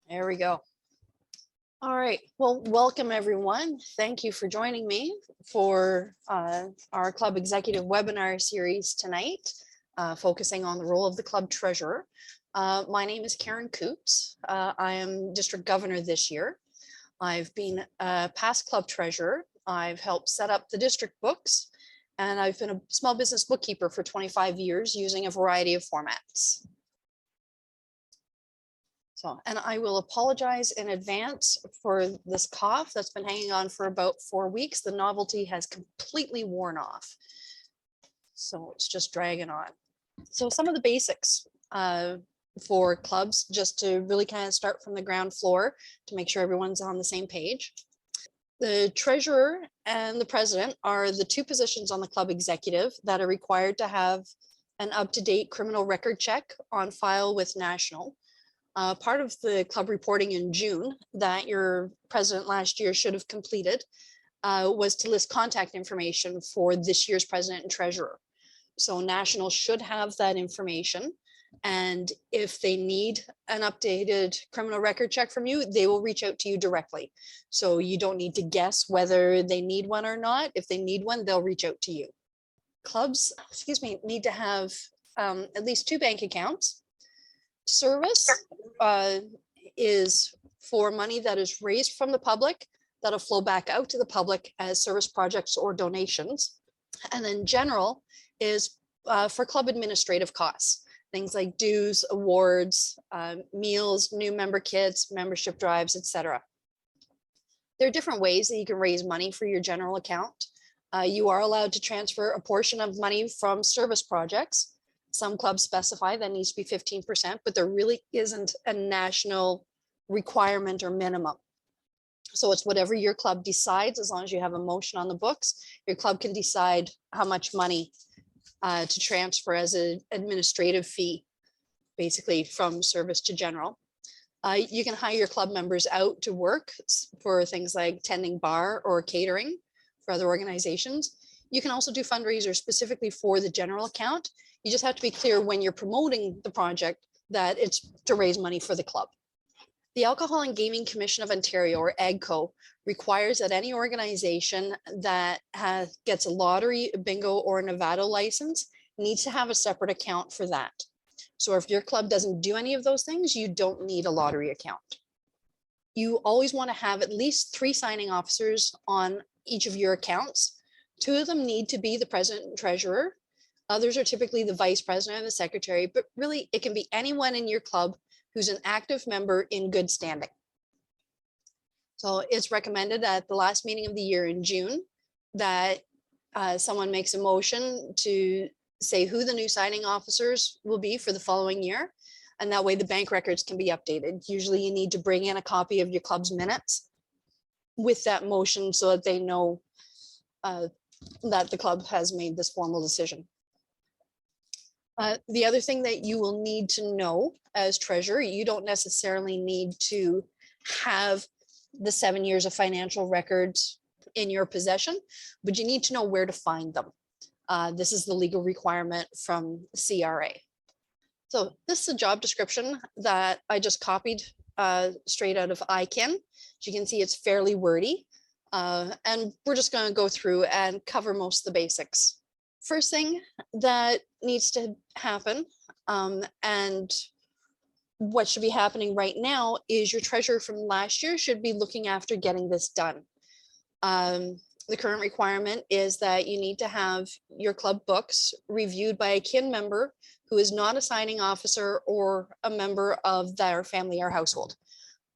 There we go. All right. Well, welcome everyone. Thank you for joining me for our club executive webinar series tonight, focusing on the role of the club treasurer. My name is Karen Coots. I am district governor this year. I've been a past club treasurer. I've helped set up the district books, and I've been a small business bookkeeper for 25 years using a variety of formats. So, and I will apologize in advance for this cough that's been hanging on for about 4 weeks. The novelty has completely worn off. So it's just dragging on. So some of the basics for clubs, just to really kind of start from the ground floor to make sure everyone's on the same page. The treasurer and the president are the two positions on the club executive that are required to have an up-to-date criminal record check on file with National. Part of the club reporting in June that your president last year should have completed was to list contact information for this year's president and treasurer. So National should have that information. And if they need an updated criminal record check from you, they will reach out to you directly. So you don't need to guess whether they need one or not. If they need one, they'll reach out to you. Clubs, need to have at least 2 bank accounts. Service is for money that is raised from the public that'll flow back out to the public as service projects or donations. And then general is for club administrative costs, things like dues, awards, meals, new member kits, membership drives, etc. There are different ways that you can raise money for your general account. You are allowed to transfer a portion of money from service projects. Some clubs specify that needs to be 15%, but there really isn't a national requirement or minimum. So it's whatever your club decides. As long as you have a motion on the books, your club can decide how much money to transfer as an administrative fee, basically from service to general. You can hire your club members out to work for things like tending bar or catering for other organizations. You can also do fundraisers specifically for the general account. You just have to be clear when you're promoting the project that it's to raise money for the club. The Alcohol and Gaming Commission of Ontario, or AGCO, requires that any organization that gets a lottery, bingo, or Nevada license needs to have a separate account for that. So if your club doesn't do any of those things, you don't need a lottery account. You always want to have at least 3 signing officers on each of your accounts. 2 of them need to be the president and treasurer. Others are typically the vice president and the secretary, but really it can be anyone in your club who's an active member in good standing. So it's recommended at the last meeting of the year in June that someone makes a motion to say who the new signing officers will be for the following year. And that way the bank records can be updated. Usually you need to bring in a copy of your club's minutes with that motion so that they know that the club has made this formal decision. The other thing that you will need to know as treasurer, you don't necessarily need to have the 7 years of financial records in your possession, but you need to know where to find them. This is the legal requirement from CRA. So this is a job description that I just copied straight out of ICANN. As you can see, it's fairly wordy. And we're just going to go through and cover most of the basics. First thing that needs to happen, and what should be happening right now, is your treasurer from last year should be looking after getting this done. The current requirement is that you need to have your club books reviewed by a kin member who is not a signing officer or a member of their family or household.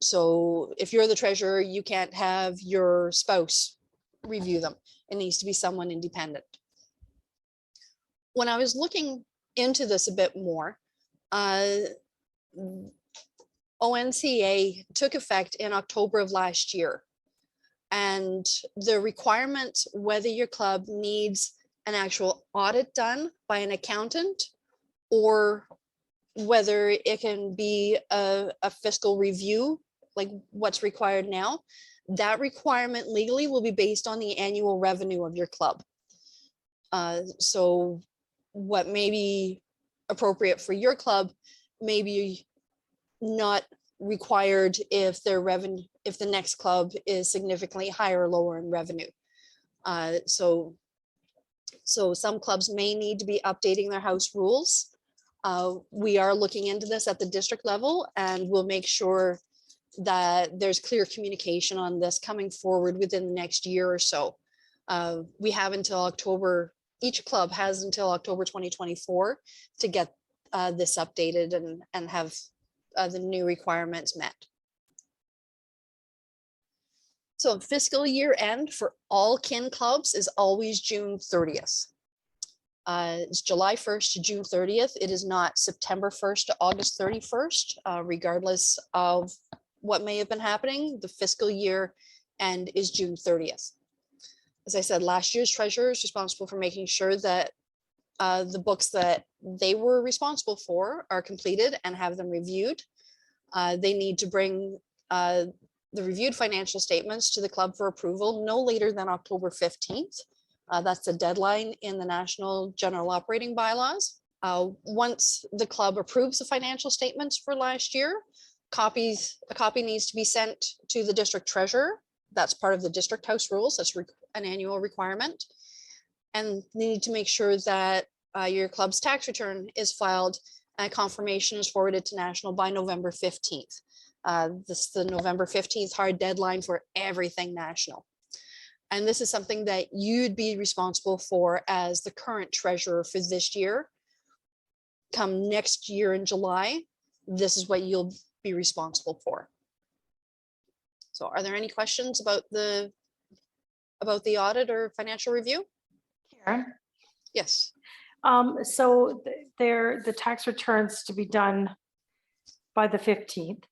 So if you're the treasurer, you can't have your spouse review them. It needs to be someone independent. When I was looking into this a bit more, ONCA took effect in October of last year. And the requirements, whether your club needs an actual audit done by an accountant or whether it can be a fiscal review, like what's required now, that requirement legally will be based on the annual revenue of your club. So what may be appropriate for your club may be not required if their revenue, if the next club is significantly higher or lower in revenue. So some clubs may need to be updating their house rules. We are looking into this at the district level, and we'll make sure that there's clear communication on this coming forward within the next year or so. We have until October, each club has until October 2024 to get this updated and have the new requirements met. So fiscal year end for all kin clubs is always June 30th. It's July 1st to June 30th. It is not September 1st to August 31st, regardless of what may have been happening. The fiscal year end is June 30th. As I said, last year's treasurer is responsible for making sure that the books that they were responsible for are completed and have them reviewed. They need to bring the reviewed financial statements to the club for approval no later than October 15th. That's the deadline in the National General Operating Bylaws. Once the club approves the financial statements for last year, a copy needs to be sent to the district treasurer. That's part of the district house rules. That's an annual requirement. And they need to make sure that your club's tax return is filed and confirmation is forwarded to National by November 15th. This is the November 15th hard deadline for everything national. And this is something that you'd be responsible for as the current treasurer for this year. Come next year in July, this is what you'll be responsible for. So are there any questions about the audit or financial review? Karen? Yes. So the tax returns to be done by the 15th,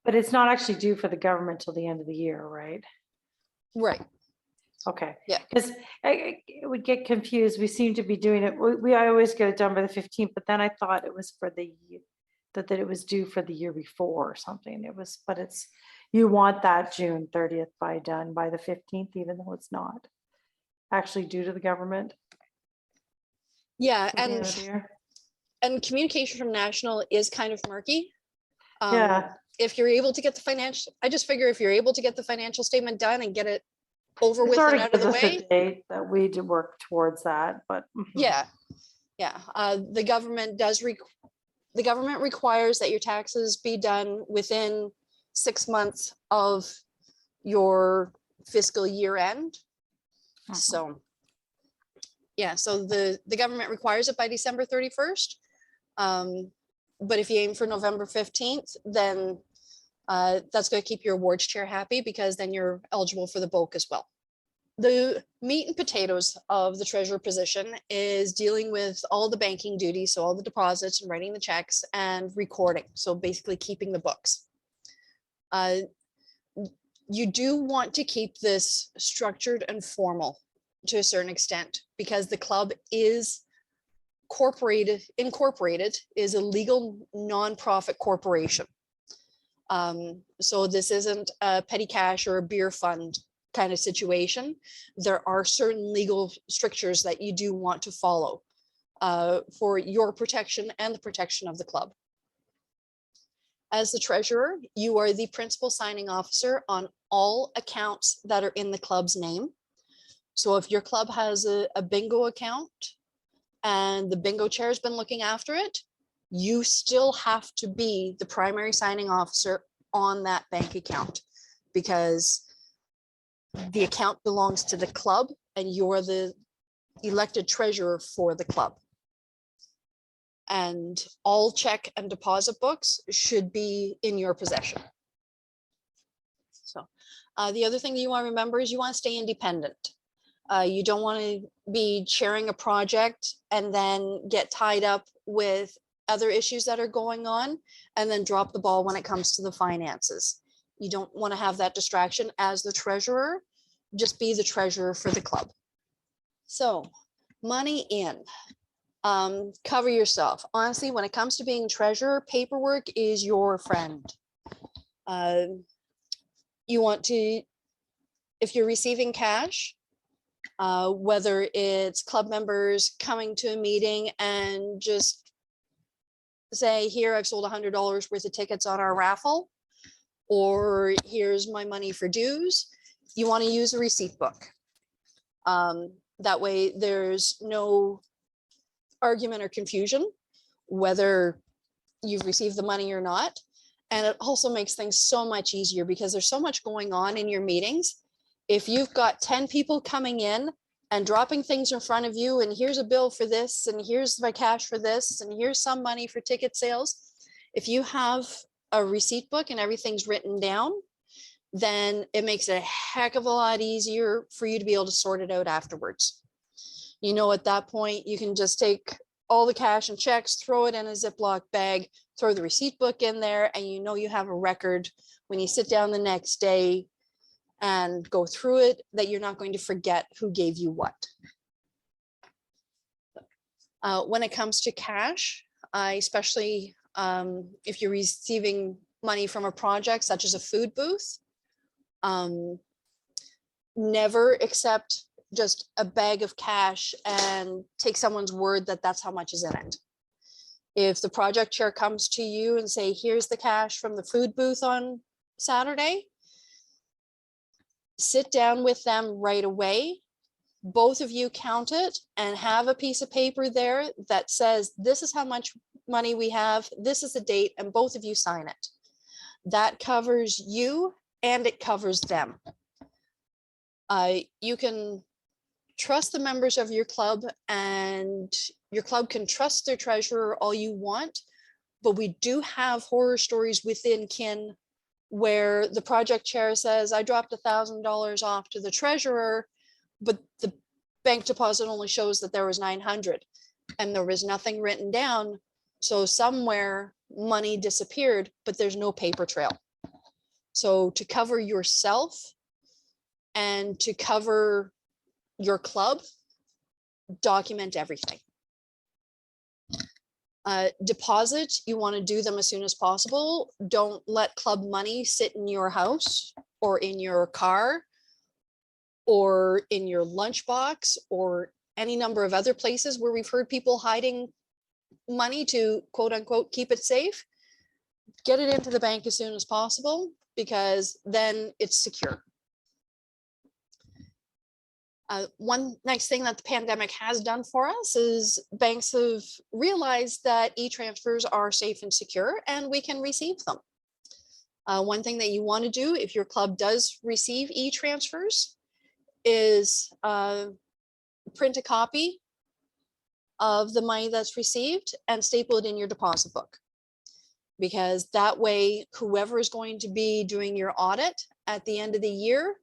but it's not actually due for the government till the end of the year, right? Right. Okay. Yeah. Because I would get confused. We seem to be doing it. I always get it done by the 15th, but then I thought it was for the that it was due for the year before or something. It was, but it's, you want that June 30th done by the 15th, even though it's not actually due to the government. Yeah, at the end of the year. and communication from National is kind of murky. Yeah. If you're able to get the financial, I just figure if you're able to get the financial statement done and get it over It with sort and of out of the gives us a way. date that we do work towards that, but Yeah. The government requires that your taxes be done within 6 months of your fiscal year end. So yeah, so the government requires it by December 31st. But if you aim for November 15th, then that's going to keep your awards chair happy, because then you're eligible for the bulk as well. The meat and potatoes of the treasurer position is dealing with all the banking duties, so all the deposits and writing the checks and recording. So basically keeping the books. You do want to keep this structured and formal to a certain extent, because the club is incorporated is a legal nonprofit corporation. So this isn't a petty cash or a beer fund kind of situation. There are certain legal strictures that you do want to follow for your protection and the protection of the club. As the treasurer, you are the principal signing officer on all accounts that are in the club's name. So if your club has a bingo account and the bingo chair has been looking after it, you still have to be the primary signing officer on that bank account, because the account belongs to the club and you're the elected treasurer for the club. And all check and deposit books should be in your possession. So the other thing that you want to remember is you want to stay independent. You don't want to be chairing a project and then get tied up with other issues that are going on and then drop the ball when it comes to the finances. You don't want to have that distraction as the treasurer. Just be the treasurer for the club. So money in, cover yourself. Honestly, when it comes to being treasurer, paperwork is your friend. You want to, if you're receiving cash, whether it's club members coming to a meeting and just say, here, I've sold $100 worth of tickets on our raffle, or here's my money for dues. You want to use a receipt book. That way there's no argument or confusion whether you've received the money or not. And it also makes things so much easier because there's so much going on in your meetings. If you've got 10 people coming in and dropping things in front of you, and here's a bill for this, and here's my cash for this, and here's some money for ticket sales. If you have a receipt book and everything's written down, then it makes it a heck of a lot easier for you to be able to sort it out afterwards. You know, at that point, you can just take all the cash and checks, throw it in a Ziploc bag, throw the receipt book in there, and you know you have a record when you sit down the next day and go through it, that you're not going to forget who gave you what. When it comes to cash, especially if you're receiving money from a project such as a food booth, never accept just a bag of cash and take someone's word that that's how much is in it. If the project chair comes to you and say, here's the cash from the food booth on Saturday, sit down with them right away. Both of you count it and have a piece of paper there that says, this is how much money we have, this is the date, and both of you sign it. That covers you and it covers them. You can trust the members of your club, and your club can trust their treasurer all you want, but we do have horror stories within Kin where the project chair says, I dropped $1,000 off to the treasurer, but the bank deposit only shows that there was 900 and there was nothing written down. So somewhere money disappeared, but there's no paper trail. So to cover yourself and to cover your club, document everything. Deposits, you want to do them as soon as possible. Don't let club money sit in your house or in your car or in your lunchbox or any number of other places where we've heard people hiding money to quote unquote keep it safe. Get it into the bank as soon as possible, because then it's secure. One nice thing that the pandemic has done for us is banks have realized that e-transfers are safe and secure and we can receive them. One thing that you want to do if your club does receive e-transfers is print a copy of the money that's received and staple it in your deposit book. Because that way, whoever is going to be doing your audit at the end of the year,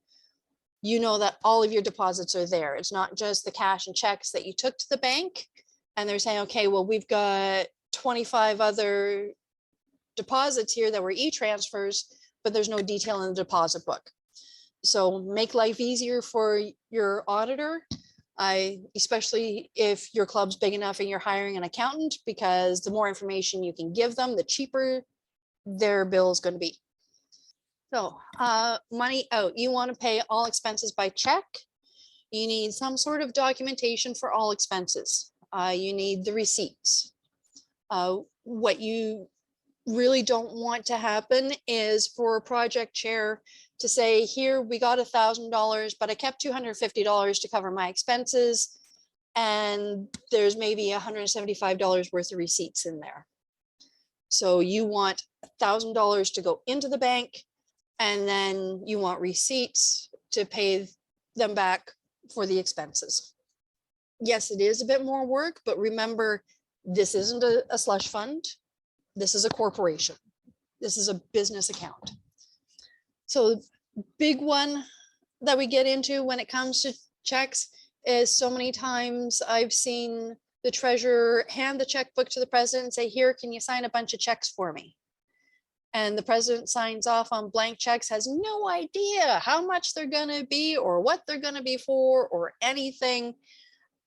you know that all of your deposits are there. It's not just the cash and checks that you took to the bank and they're saying, okay, well, we've got 25 other deposits here that were e-transfers, but there's no detail in the deposit book. So make life easier for your auditor, especially if your club's big enough and you're hiring an accountant, because the more information you can give them, the cheaper their bill is going to be. So money out, you want to pay all expenses by check. You need some sort of documentation for all expenses. You need the receipts. What you really don't want to happen is for a project chair to say, here, we got $1,000, but I kept $250 to cover my expenses. And there's maybe $175 worth of receipts in there. So you want $1,000 to go into the bank, and then you want receipts to pay them back for the expenses. Yes, it is a bit more work, but remember, this isn't a slush fund. This is a corporation. This is a business account. So big one that we get into when it comes to checks is so many times I've seen the treasurer hand the checkbook to the president and say, here, can you sign a bunch of checks for me? And the president signs off on blank checks, has no idea how much they're going to be or what they're going to be for or anything.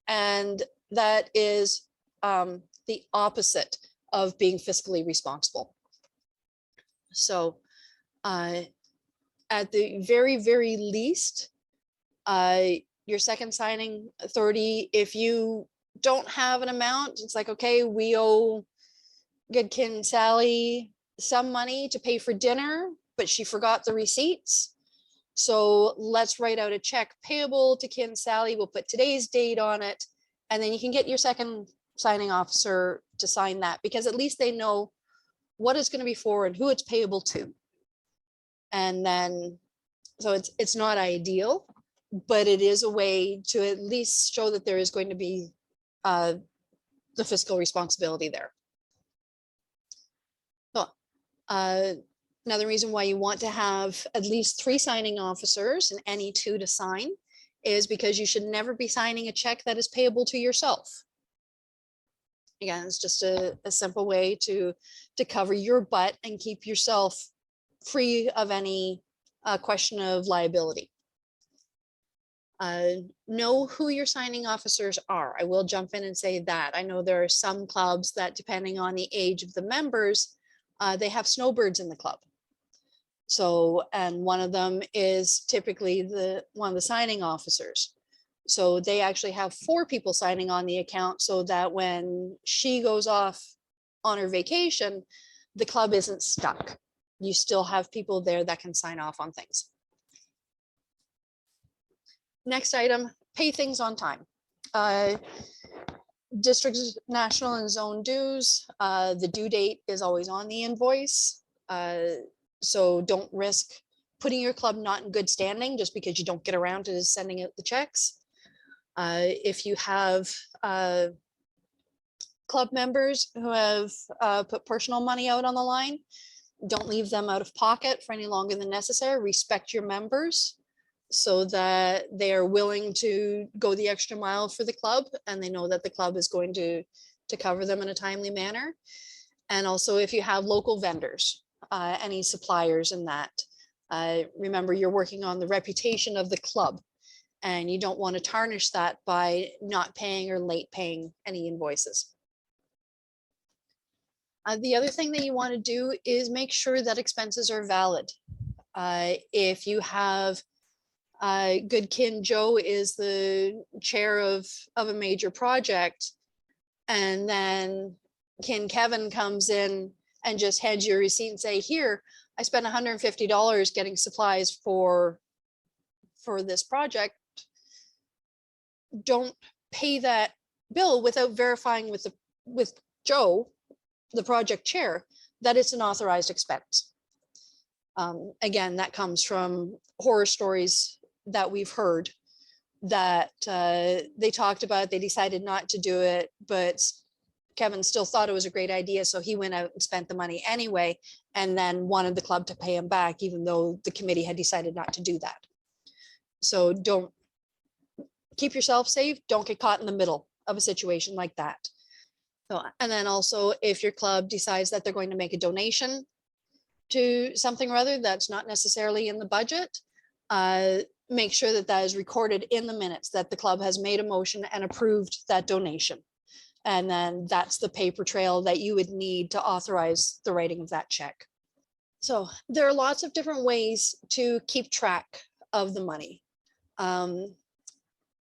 And that is the opposite of being fiscally responsible. So at the very, very least, your second signing authority, if you don't have an amount, it's like, okay, we owe Goodkin Sally some money to pay for dinner, but she forgot the receipts. So let's write out a check payable to Kin Sally. We'll put today's date on it. And then you can get your second signing officer to sign that, because at least they know what it's going to be for and who it's payable to. And then, so it's not ideal, but it is a way to at least show that there is going to be the fiscal responsibility there. So another reason why you want to have at least 3 signing officers and any 2 to sign is because you should never be signing a check that is payable to yourself. Again, it's just a simple way to cover your butt and keep yourself free of any question of liability. Know who your signing officers are. I will jump in and say that. I know there are some clubs that, depending on the age of the members, they have snowbirds in the club. So, and one of them is typically one of the signing officers. So they actually have 4 people signing on the account, so that when she goes off on her vacation, the club isn't stuck. You still have people there that can sign off on things. Next item, pay things on time. District, national and zone dues, the due date is always on the invoice. So don't risk putting your club not in good standing just because you don't get around to sending out the checks. If you have club members who have put personal money out on the line, don't leave them out of pocket for any longer than necessary. Respect your members so that they are willing to go the extra mile for the club, and they know that the club is going to cover them in a timely manner. And also, if you have local vendors, any suppliers in that, remember you're working on the reputation of the club, and you don't want to tarnish that by not paying or late paying any invoices. The other thing that you want to do is make sure that expenses are valid. If you have Goodkin Joe is the chair of a major project, and then Kin Kevin comes in and just hands you a receipt and say, here, I spent $150 getting supplies for this project. Don't pay that bill without verifying with Joe, the project chair, that it's an authorized expense. Again, that comes from horror stories that we've heard, that they talked about, they decided not to do it, but Kevin still thought it was a great idea, so he went out and spent the money anyway, and then wanted the club to pay him back, even though the committee had decided not to do that. So don't, keep yourself safe. Don't get caught in the middle of a situation like that. So, and then also, if your club decides that they're going to make a donation to something or other that's not necessarily in the budget, make sure that that is recorded in the minutes, that the club has made a motion and approved that donation. And then that's the paper trail that you would need to authorize the writing of that check. So there are lots of different ways to keep track of the money.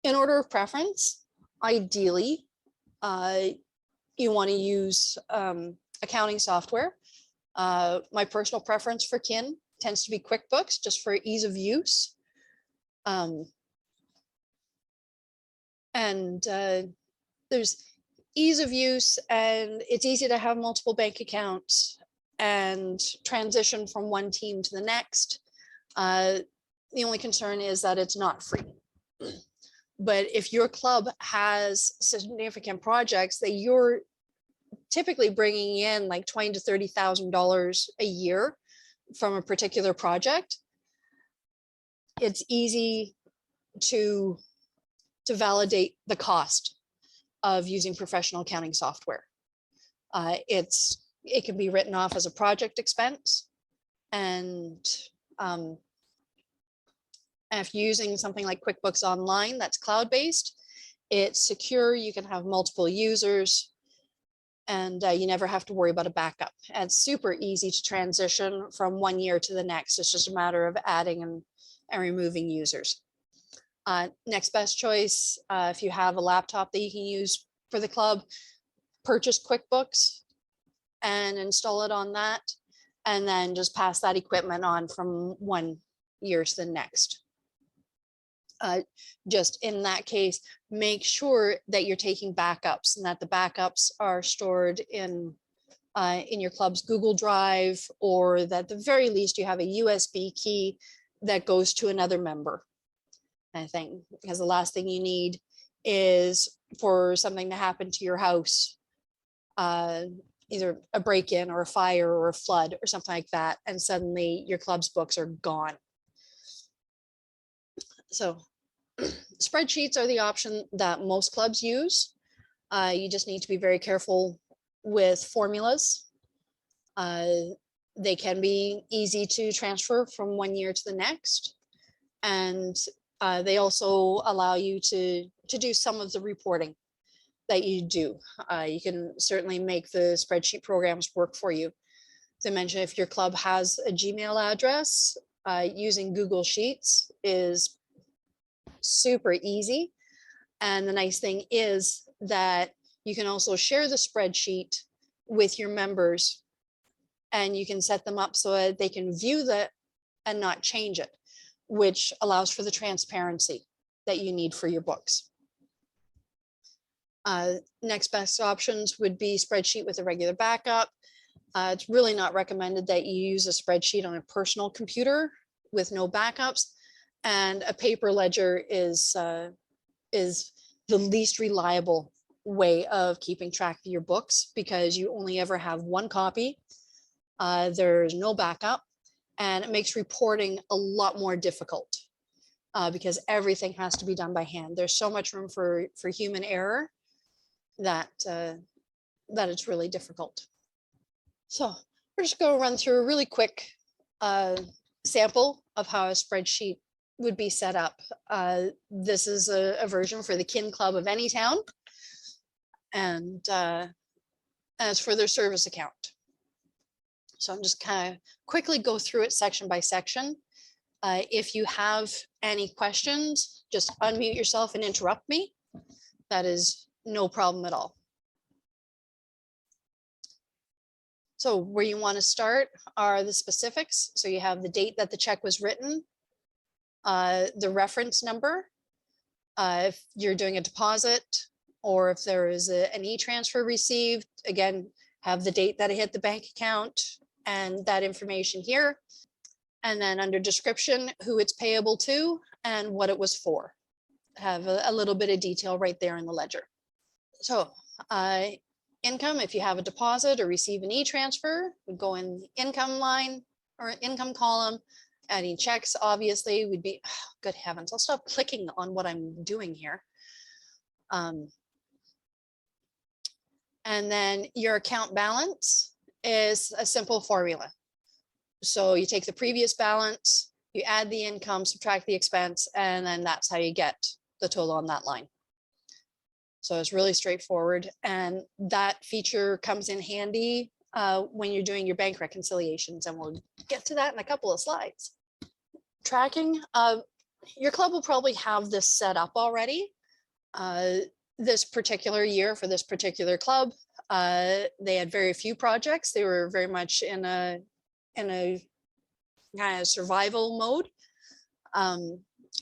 In order of preference, ideally, you want to use accounting software. My personal preference for Kin tends to be QuickBooks, just for ease of use. There's ease of use, and it's easy to have multiple bank accounts and transition from one team to the next. The only concern is that it's not free. But if your club has significant projects that you're typically bringing in like $20,000 to $30,000 a year from a particular project, it's easy to validate the cost of using professional accounting software. It can be written off as a project expense, and if you're using something like QuickBooks Online that's cloud-based, it's secure, you can have multiple users, and you never have to worry about a backup. And it's super easy to transition from one year to the next. It's just a matter of adding and removing users. Next best choice, if you have a laptop that you can use for the club, purchase QuickBooks and install it on that, and then just pass that equipment on from one year to the next. Just in that case, make sure that you're taking backups and that the backups are stored in your club's Google Drive, or that at the very least you have a USB key that goes to another member. I think, because the last thing you need is for something to happen to your house, either a break-in or a fire or a flood or something like that, and suddenly your club's books are gone. So spreadsheets are the option that most clubs use. You just need to be very careful with formulas. They can be easy to transfer from one year to the next. And they also allow you to do some of the reporting that you do. You can certainly make the spreadsheet programs work for you. As I mentioned, if your club has a Gmail address, using Google Sheets is super easy. And the nice thing is that you can also share the spreadsheet with your members, and you can set them up so that they can view that and not change it, which allows for the transparency that you need for your books. Next best options would be spreadsheet with a regular backup. It's really not recommended that you use a spreadsheet on a personal computer with no backups, and a paper ledger is the least reliable way of keeping track of your books, because you only ever have one copy. There's no backup, and it makes reporting a lot more difficult because everything has to be done by hand. There's so much room for human error that it's really difficult. So we're just going to run through a really quick sample of how a spreadsheet would be set up. This is a version for the Kin Club of any town, and as for their service account. So I'm just kind of quickly go through it section by section. If you have any questions, just unmute yourself and interrupt me. That is no problem at all. So where you want to start are the specifics. So you have the date that the check was written, the reference number, if you're doing a deposit, or if there is an e-transfer received, again, have the date that it hit the bank account and that information here. And then under description, who it's payable to and what it was for. Have a little bit of detail right there in the ledger. So income, if you have a deposit or receive an e-transfer, would go in the income line or income column. Adding checks, obviously, would be, oh, good heavens, I'll stop clicking on what I'm doing here. And then your account balance is a simple formula. So you take the previous balance, you add the income, subtract the expense, and then that's how you get the total on that line. So it's really straightforward. And that feature comes in handy when you're doing your bank reconciliations, and we'll get to that in a couple of slides. Tracking, your club will probably have this set up already. This particular year for this particular club, they had very few projects. They were very much in a kind of survival mode.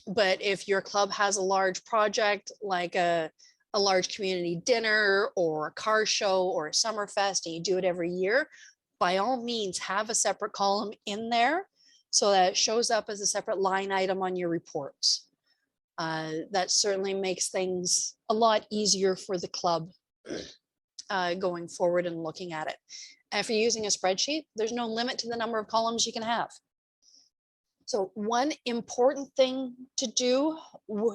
But if your club has a large project like a large community dinner or a car show or a summer fest, and you do it every year, by all means have a separate column in there so that it shows up as a separate line item on your reports. That certainly makes things a lot easier for the club going forward and looking at it. And if you're using a spreadsheet, there's no limit to the number of columns you can have. So one important thing to do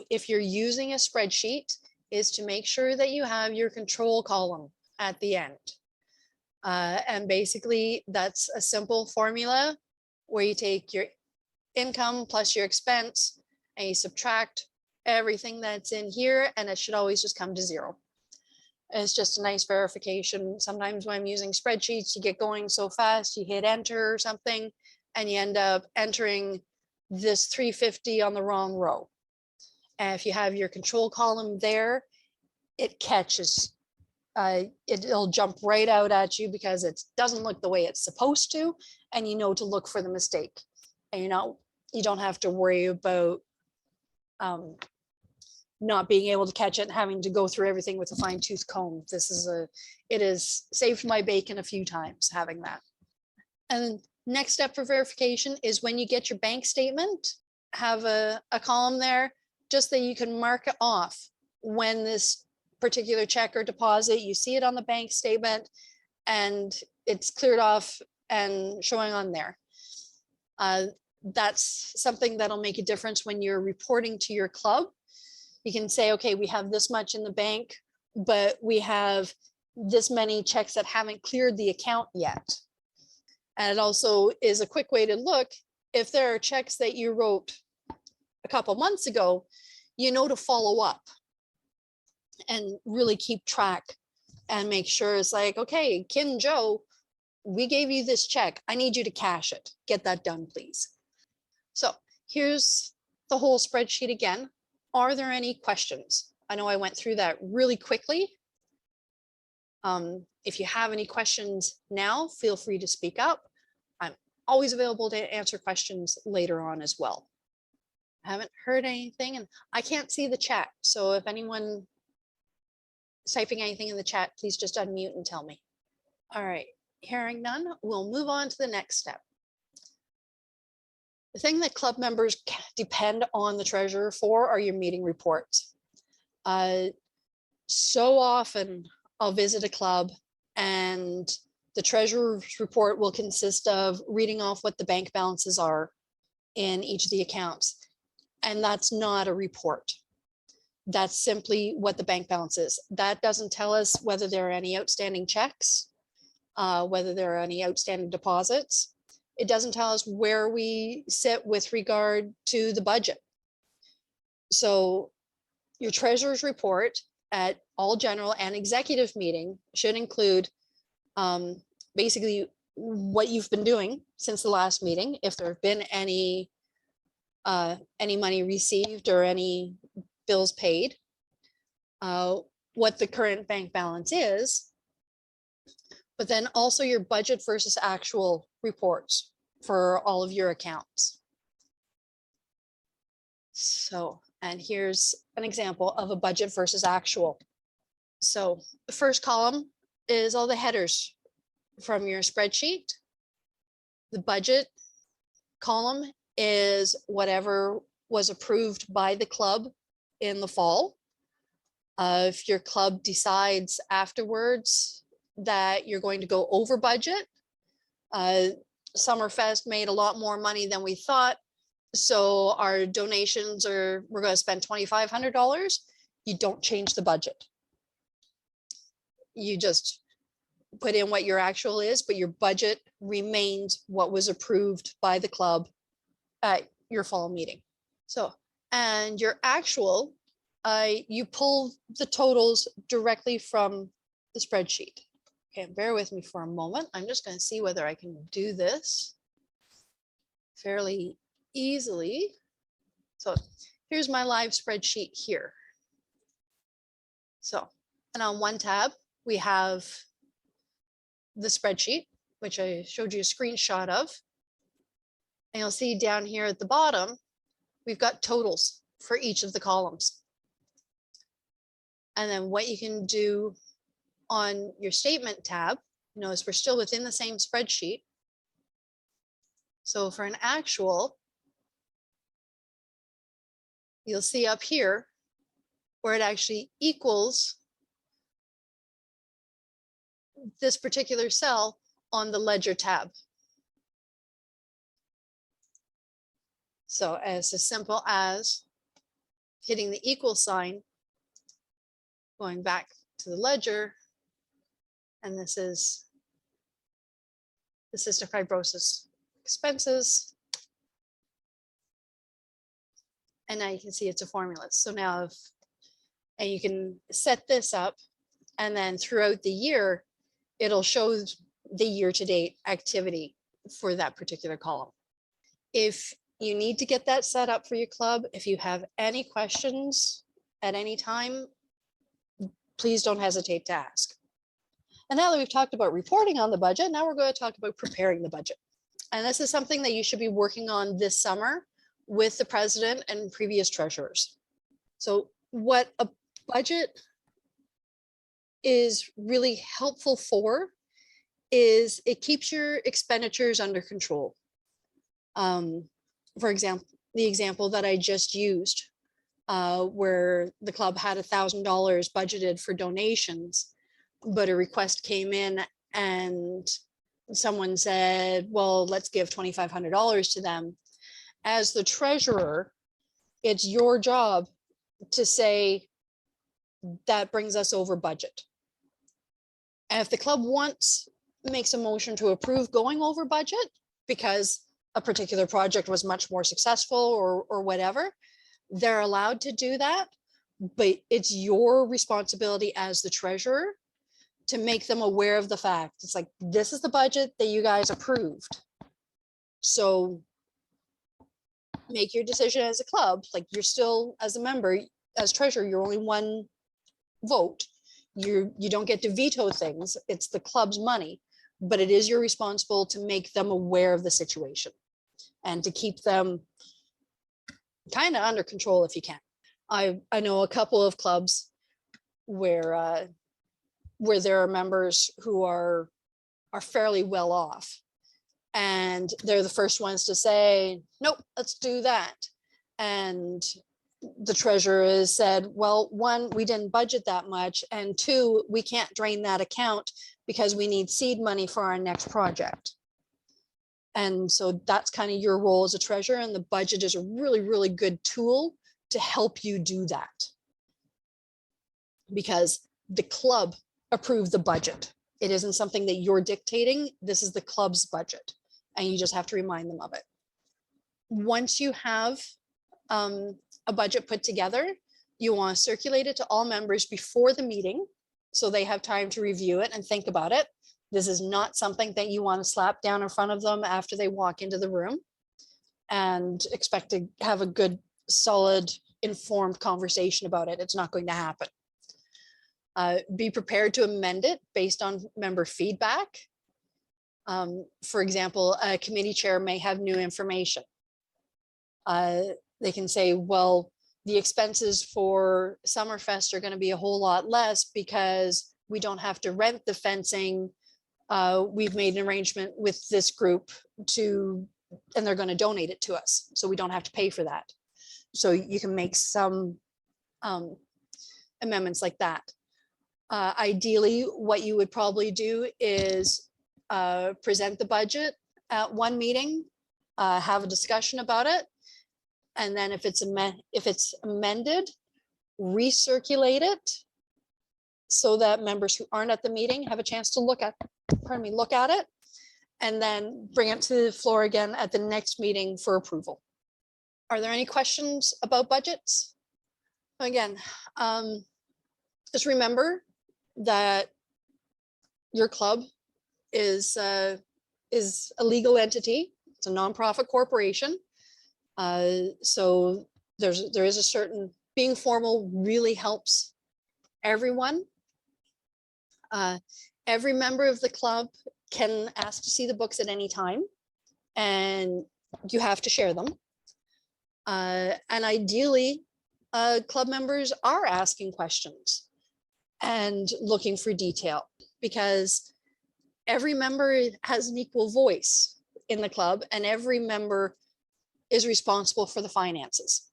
if you're using a spreadsheet is to make sure that you have your control column at the end. And basically that's a simple formula where you take your income plus your expense and you subtract everything that's in here, and it should always just come to zero. It's just a nice verification. Sometimes when I'm using spreadsheets, you get going so fast, you hit enter or something, and you end up entering this 350 on the wrong row. And if you have your control column there, it catches it'll jump right out at you because it doesn't look the way it's supposed to, and you know to look for the mistake. And you don't have to worry about not being able to catch it and having to go through everything with a fine tooth comb. It has saved my bacon a few times having that. And then next step for verification is when you get your bank statement, have a column there just that you can mark it off when this particular check or deposit, you see it on the bank statement and it's cleared off and showing on there. That's something that'll make a difference when you're reporting to your club. You can say, okay, we have this much in the bank, but we have this many checks that haven't cleared the account yet. And it also is a quick way to look if there are checks that you wrote a couple months ago, to follow up and really keep track and make sure it's like, okay, Kin Joe, we gave you this check. I need you to cash it. Get that done, please. So here's the whole spreadsheet again. Are there any questions? I know I went through that really quickly. If you have any questions now, feel free to speak up. I'm always available to answer questions later on as well. I haven't heard anything and I can't see the chat. So if anyone is typing anything in the chat, please just unmute and tell me. All right, hearing none, we'll move on to the next step. The thing that club members depend on the treasurer for are your meeting reports. So often I'll visit a club and the treasurer's report will consist of reading off what the bank balances are in each of the accounts. And that's not a report. That's simply what the bank balance is. That doesn't tell us whether there are any outstanding checks, whether there are any outstanding deposits. It doesn't tell us where we sit with regard to the budget. So your treasurer's report at all general and executive meeting should include basically what you've been doing since the last meeting, if there have been any money received or any bills paid, what the current bank balance is, but then also your budget versus actual reports for all of your accounts. So, and here's an example of a budget versus actual. So the first column is all the headers from your spreadsheet. The budget column is whatever was approved by the club in the fall. If your club decides afterwards that you're going to go over budget, Summerfest made a lot more money than we thought, so our donations we're going to spend $2,500. You don't change the budget. You just put in what your actual is, but your budget remains what was approved by the club at your fall meeting. So, and your actual, you pull the totals directly from the spreadsheet. Okay, bear with me for a moment. I'm just going to see whether I can do this fairly easily. So here's my live spreadsheet here. So, and on one tab, we have the spreadsheet, which I showed you a screenshot of. And you'll see down here at the bottom, we've got totals for each of the columns. And then what you can do on your statement tab, notice we're still within the same spreadsheet. So for an actual, you'll see up here where it actually equals this particular cell on the ledger tab. So as simple as hitting the equal sign, going back to the ledger, and this is the cystic fibrosis expenses. And now you can see it's a formula. So now and you can set this up, and then throughout the year, it'll show the year-to-date activity for that particular column. If you need to get that set up for your club, if you have any questions at any time, please don't hesitate to ask. And now that we've talked about reporting on the budget, now we're going to talk about preparing the budget. And this is something that you should be working on this summer with the president and previous treasurers. So what a budget is really helpful for is it keeps your expenditures under control. For example, the example that I just used, where the club had $1,000 budgeted for donations, but a request came in and someone said, well, let's give $2,500 to them. As the treasurer, it's your job to say that brings us over budget. And if the club makes a motion to approve going over budget because a particular project was much more successful or whatever, they're allowed to do that. But it's your responsibility as the treasurer to make them aware of the fact. It's like, this is the budget that you guys approved. So make your decision as a club. Like, you're still, as a member, as treasurer, you're only one vote. You don't get to veto things. It's the club's money, but it is your responsible to make them aware of the situation and to keep them kind of under control if you can. I know a couple of clubs where there are members who are fairly well off, and they're the first ones to say, nope, let's do that. And the treasurer has said, well, one, we didn't budget that much, and two, we can't drain that account because we need seed money for our next project. And so that's kind of your role as a treasurer, and the budget is a really, really good tool to help you do that, because the club approved the budget. It isn't something that you're dictating. This is the club's budget, and you just have to remind them of it. Once you have a budget put together, you want to circulate it to all members before the meeting so they have time to review it and think about it. This is not something that you want to slap down in front of them after they walk into the room and expect to have a good, solid, informed conversation about it. It's not going to happen. Be prepared to amend it based on member feedback. For example, a committee chair may have new information. They can say, well, the expenses for Summerfest are going to be a whole lot less because we don't have to rent the fencing. We've made an arrangement with this group and they're going to donate it to us, so we don't have to pay for that. So you can make some amendments like that. Ideally, what you would probably do is present the budget at one meeting, have a discussion about it, and then if it's amended, recirculate it so that members who aren't at the meeting have a chance to look at it, and then bring it to the floor again at the next meeting for approval. Are there any questions about budgets? Again, just remember that your club is a legal entity. It's a nonprofit corporation. So there is a certain, being formal really helps everyone. Every member of the club can ask to see the books at any time, and you have to share them. And ideally, club members are asking questions and looking for detail, because every member has an equal voice in the club, and every member is responsible for the finances.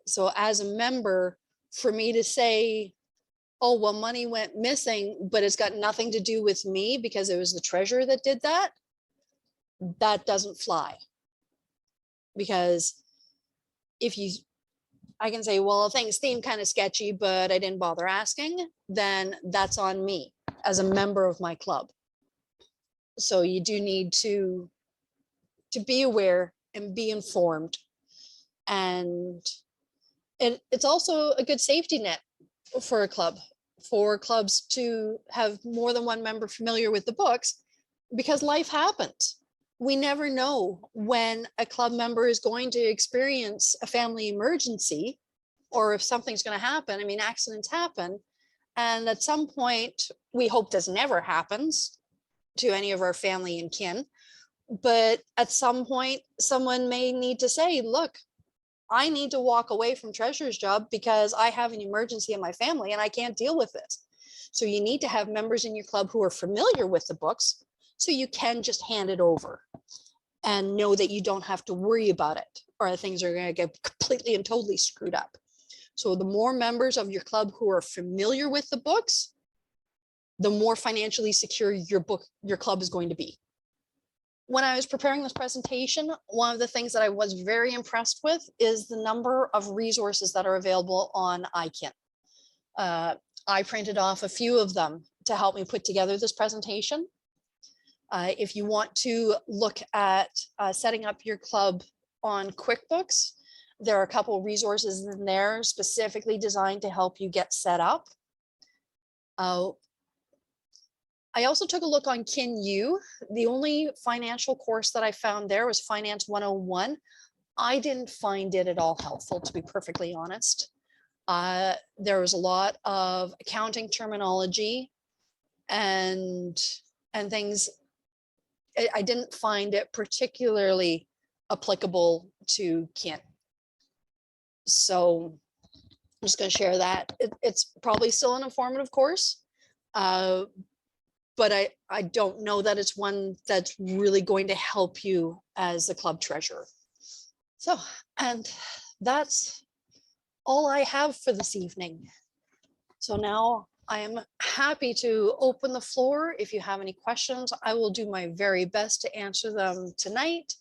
So as a member, for me to say, oh, well, money went missing, but it's got nothing to do with me because it was the treasurer that did that, that doesn't fly. Because I can say, well, things seem kind of sketchy, but I didn't bother asking, then that's on me as a member of my club. So you do need to be aware and be informed. And it's also a good safety net for a club, for clubs to have more than one member familiar with the books, because life happens. We never know when a club member is going to experience a family emergency, or if something's going to happen. I mean, accidents happen, And at some point, we hope this never happens to any of our family and kin. But at some point, someone may need to say, look, I need to walk away from treasurer's job because I have an emergency in my family and I can't deal with this. So you need to have members in your club who are familiar with the books so you can just hand it over and know that you don't have to worry about it or things are going to get completely and totally screwed up. So the more members of your club who are familiar with the books, the more financially secure your club is going to be. When I was preparing this presentation, one of the things that I was very impressed with is the number of resources that are available on IKIN. I printed off a few of them to help me put together this presentation. If you want to look at setting up your club on QuickBooks, there are a couple of resources in there specifically designed to help you get set up. I also took a look on KinU. The only financial course that I found there was Finance 101. I didn't find it at all helpful, to be perfectly honest. There was a lot of accounting terminology and things. I didn't find it particularly applicable to kin. So I'm just going to share that. It's probably still an informative course. But I don't know that it's one that's really going to help you as a club treasurer. So, and that's all I have for this evening. So now I am happy to open the floor. If you have any questions, I will do my very best to answer them tonight.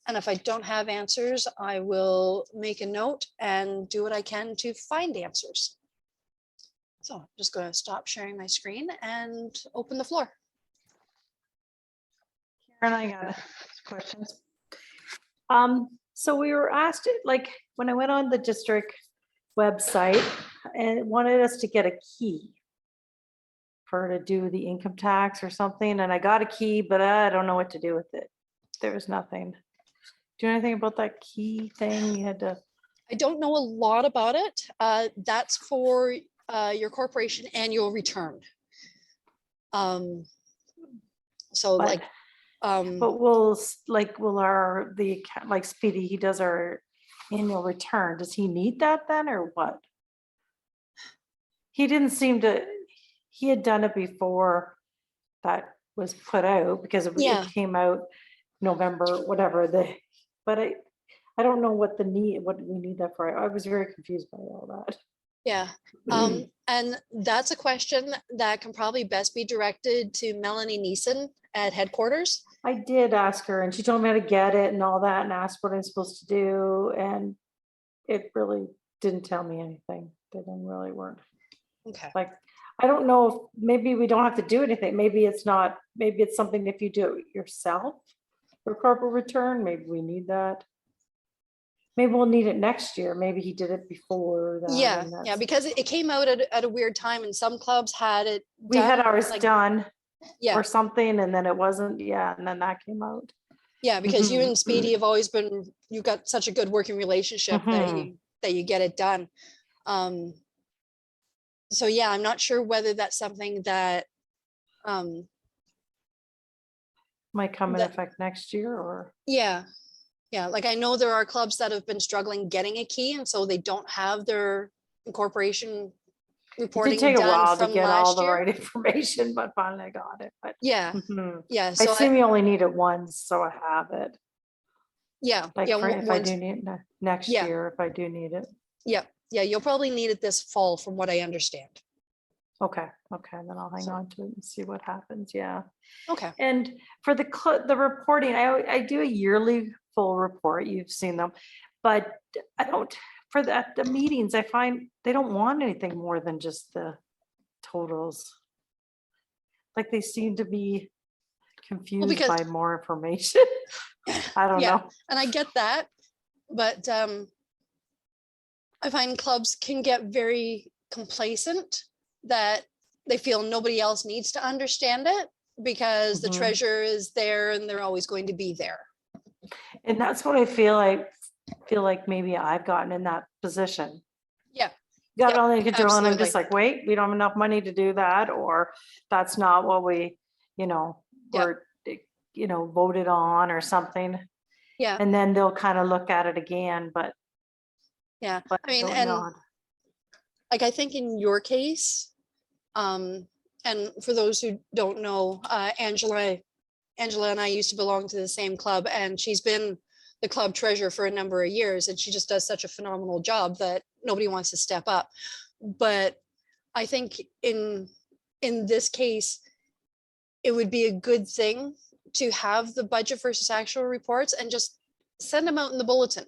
And if I don't have answers, I will make a note and do what I can to find answers. So I'm just going to stop sharing my screen and open the floor. Karen, I got questions. So we were asked, like, when I went on the district website and it wanted us to get a key for to do the income tax or something, and I got a key, but I don't know what to do with it. There was nothing. Do you know anything about that key thing? You had to. I don't know a lot about it. That's for your corporation annual return. So But- like, But will like Speedy, he does our annual return. Does he need that then or what? He didn't seem to, he had done it before that was put out because it Yeah. came out November, whatever but I don't know what we need that for. I was very confused by all that. yeah. And that's a question that can probably best be directed to Melanie Neeson at headquarters. I did ask her and she told me how to get it and all that and asked what I'm supposed to do. And it really didn't tell me anything. They didn't really weren't. Okay. Like, I don't know if maybe we don't have to do anything. Maybe it's something if you do it yourself for corporate return, maybe we need that. Maybe we'll need it next year. Maybe he did it before that. Yeah. and Yeah. that's- Because it came out at a weird time and some clubs had it. We had done, ours like, done Yeah. or something and then it wasn't, and then that came out. Yeah. Because you Mhm. and Speedy have always been, you've got such a good working relationship that you get it done. So yeah, I'm not sure whether that's something that Might come in That- effect next year or. yeah. Like I know there are clubs that have been struggling getting a key and so they don't have their incorporation It reporting did take a done while to from get all last the year. right information, but finally I got it. But Yeah. mhm. Yeah. I So assume you only need it once, so I have it. yeah. Like Yeah. if I do need it next Yeah. year, if I do need it. Yeah. You'll probably need it this fall from what I understand. Okay, then I'll hang So- on to it and see what happens. Yeah. Okay. And for the reporting, I do a yearly full report. You've seen them, but I don't, for the meetings, I find they don't want anything more than just the totals. Like they seem to be confused because- by more information. I don't Yeah. know. And I get that, but I find clubs can get very complacent that they feel nobody else needs to understand it because the Mhm. treasurer is there and they're always going to be there. And that's what I feel like maybe I've gotten in that position. Yeah. got it Yep, all in control, and I'm absolutely. just like, wait, we don't have enough money to do that, or that's not what we, Yep. were, voted on or something. Yeah, And then they'll kind of look at it again, but yeah. I I mean, don't and know. like, I think in your case, and for those who don't know, Angela and I used to belong to the same club, and she's been the club treasurer for a number of years, and she just does such a phenomenal job that nobody wants to step up. But I think in this case, it would be a good thing to have the budget versus actual reports and just send them out in the bulletin.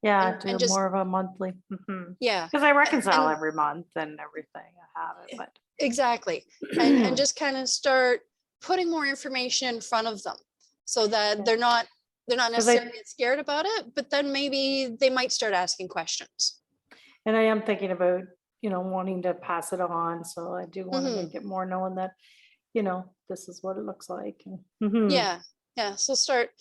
Yeah, and do just more of a monthly. Because yeah, I reconcile and every month and everything. I have it, but exactly, and just kind of start putting more information in front of them so that Yeah. they're not 'Cause I- necessarily scared about it, but then maybe they might start asking questions. and I am thinking about, wanting to pass it on. So I do want to Mhm. make it more known that, this is what it looks like. Mhm, Yeah, so start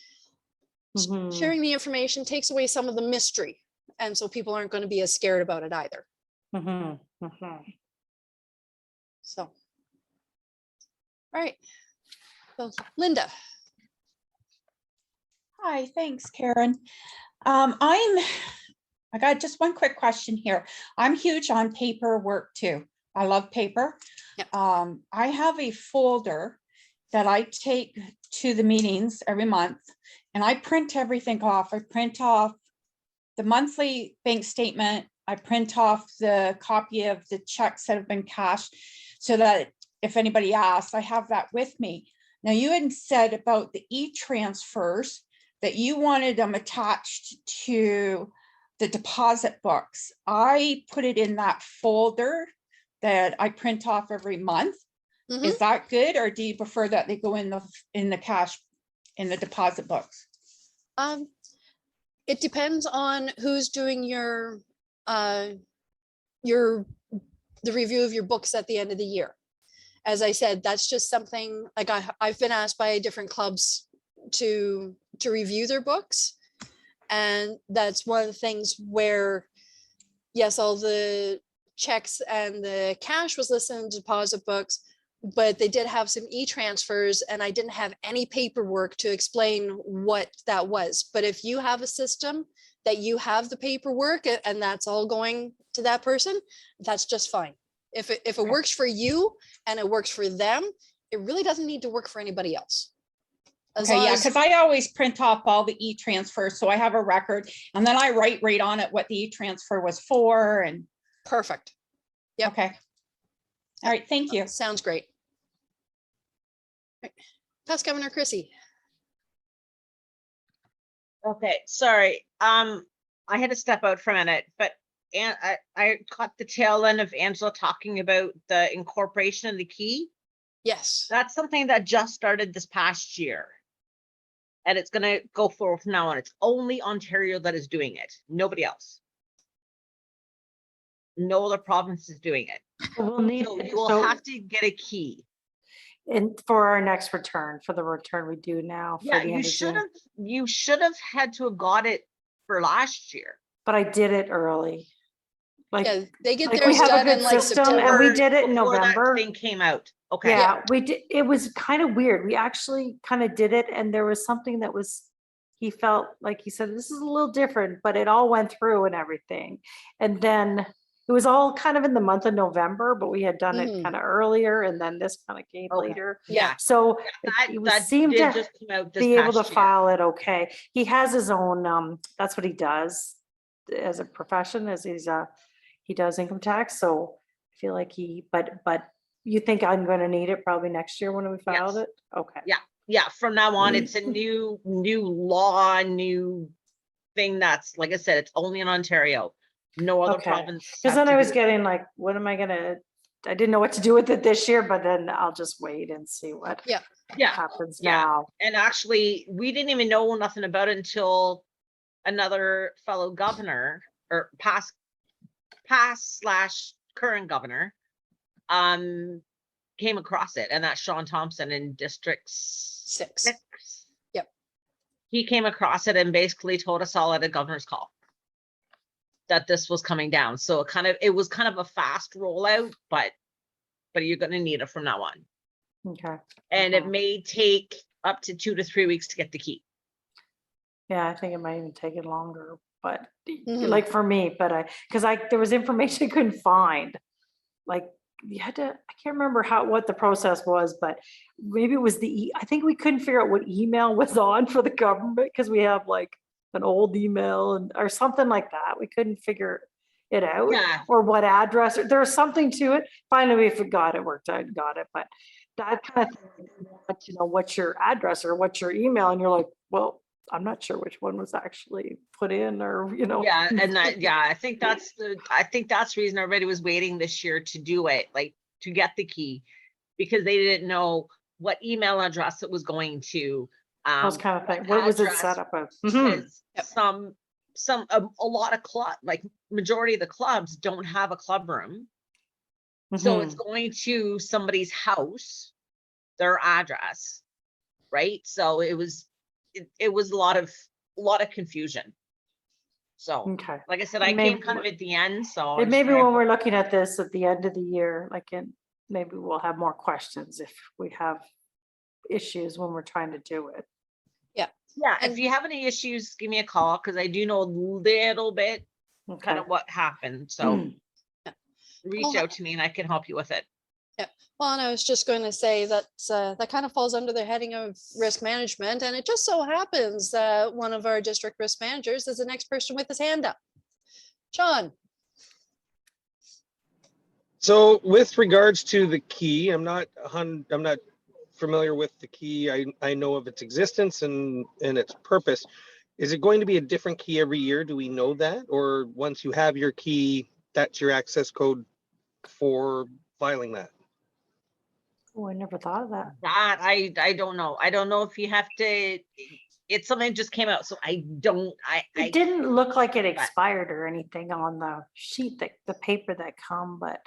mhm. sharing the information takes away some of the mystery, and so people aren't going to be as scared about it either. Mhm, mhm. So, all right, so Linda. Hi, thanks, Karen. I got just one quick question here. I'm huge on paperwork too. I love paper. Yep. I have a folder that I take to the meetings every month, and I print everything off. I print off the monthly bank statement. I print off the copy of the checks that have been cashed, so that if anybody asks, I have that with me. Now, you had said about the e-transfers that you wanted them attached to the deposit books. I put it in that folder that I print off every month. Mhm. Is that good, or do you prefer that they go in the cash, in the deposit books? It depends on who's doing uh your the review of your books at the end of the year. As I said, that's just something like I've been asked by different clubs to review their books, and that's one of the things where, yes, all the checks and the cash was listed in deposit books, but they did have some e-transfers, and I didn't have any paperwork to explain what that was. But if you have a system that you have the paperwork and that's all going to that person, that's just fine. If it Okay. works for you and it works for them, it really doesn't need to work for anybody else. As Okay, long yeah, as because I always print off all the e-transfers, so I have a record, and then I write right on it what the e-transfer was for, and, perfect. Yep. okay. All right, thank you. Sounds great. Right. Past Governor Chrissy. Okay, sorry. I had to step out for a minute, but I caught the tail end of Angela talking about the incorporation of the key. Yes. That's something that just started this past year. And it's gonna go forward from now on. It's only Ontario that is doing it, nobody else. No other province is doing it. We'll need So it. you will So- have to get a key. And for our next return, for the return we do now. For Yeah, the you end of should June. have, you should have had to have got it for last year. But I did it early. Like, Yeah, they get like theirs we have a done in good like system, September. and we did it in Before that November. thing came out. Okay. Yeah, we did. It was kind of weird. We actually kind of did it, and there was something that was, he felt like he said, this is a little different, but it all went through and everything. And then it was all kind of in the month of November, but we had done it Mhm. kind of earlier, and then this kind of came Okay. later. Yeah. So That, it that seemed did to just come out this be able to past year. file it okay. He has his own, that's what he does as a profession, as he does income tax. So I feel like but you think I'm going to need it probably next year when we filed Yes. it? Okay. Yeah, from now on, it's a new law, new thing that's, like I said, it's only in Ontario. No other Okay. province. Because has then to I was do it. getting like, what am I I didn't know what to do with it this year, but then I'll just wait and see what Yeah. Yeah, happens yeah. now. and actually, we didn't even know nothing about it until another fellow governor, or past / current governor, came across it, and that's Sean Thompson in District 6. 6. Yep. He came across it and basically told us all at a governor's call. that this was coming down. So it was kind of a fast rollout, but you're gonna need it from now on. Okay. And it Mhm. may take up to 2 to 3 weeks to get the key. Yeah, I think it might even take it longer, but Mhm. like for me, but there was information I couldn't find. Like you had to, I can't remember what the process was, but maybe it was I think we couldn't figure out what email was on for the government because we have like an old email or something like that. We couldn't figure it out. Yeah. Or what address, or there was something to it. Finally, we forgot it, worked out, got it, but that kind of thing, you know, what's your address or what's your email? And you're like, well, I'm not sure which one was actually put in or, you know. Yeah, and I think that's the reason everybody was waiting this year to do it, like to get the key, because they didn't know what email address it was going to. Those kind of what things. What was it address, set up with? Mhm. because a lot of like majority of the clubs don't have a club room. So it's Mhm. going to somebody's house, their address, right? So it was a lot of confusion. So, Okay. like I said, And I came maybe- kind of at the end, so. I And just maybe figured- when we're looking at this at the end of the year, maybe we'll have more questions if we have issues when we're trying to do it. Yeah, if And- you have any issues, give me a call, because I do know a little bit kind Okay. of what happened, so reach Well, out to me and I can help you with it. Well, and I was just going to say that that kind of falls under the heading of risk management. And it just so happens that one of our district risk managers is the next person with his hand up. John, So with regards to the key, I'm not familiar with the key. I know of its existence and its purpose. Is it going to be a different key every year? Do we know that? Or once you have your key, that's your access code for filing that? Oh, I never thought of that. That, I don't know. I don't know if you have to, it's something that just came out, so I don't, It didn't look like it but- expired or anything on the sheet, the paper that come, but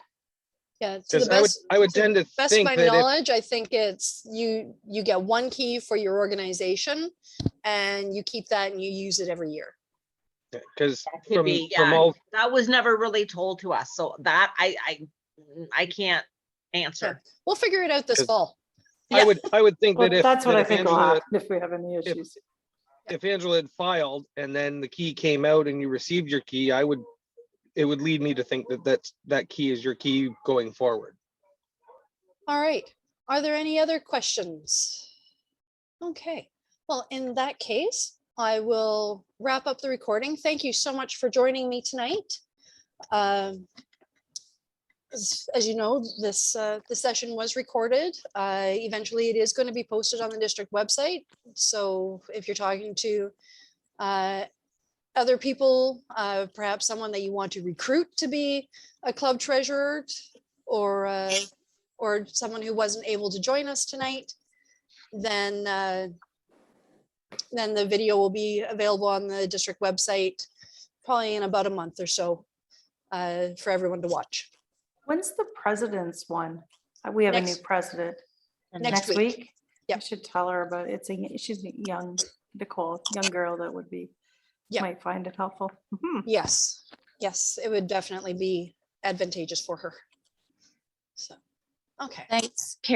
yeah, to the Because best, I would tend to best of think my that if, knowledge, I think it's you get one key for your organization and you keep that and you use it every year. because that could be, from yeah, all, that was never really told to us, so that I can't answer. We'll figure it out this 'Cause- fall. I would think well, that if, that's what I if think will Angela, happen if we have any issues. if Angela had filed and then the key came out and you received your key, it would lead me to think that that key is your key going forward. All right. Are there any other questions? Okay. Well, in that case, I will wrap up the recording. Thank you so much for joining me tonight. As you know, this session was recorded. Eventually, it is going to be posted on the district website. So if you're talking to other people, perhaps someone that you want to recruit to be a club treasurer, or someone who wasn't able to join us tonight, then the video will be available on the district website probably in about a month or so for everyone to watch. When's the president's one? We have a new Next- president. Next week. week? I Yep. should tell her about it. She's a young, Nicole, young girl that would be, Yeah. might find it helpful. Mhm. Yes, yes, it would definitely be advantageous for her. So, okay. Thanks, Karen.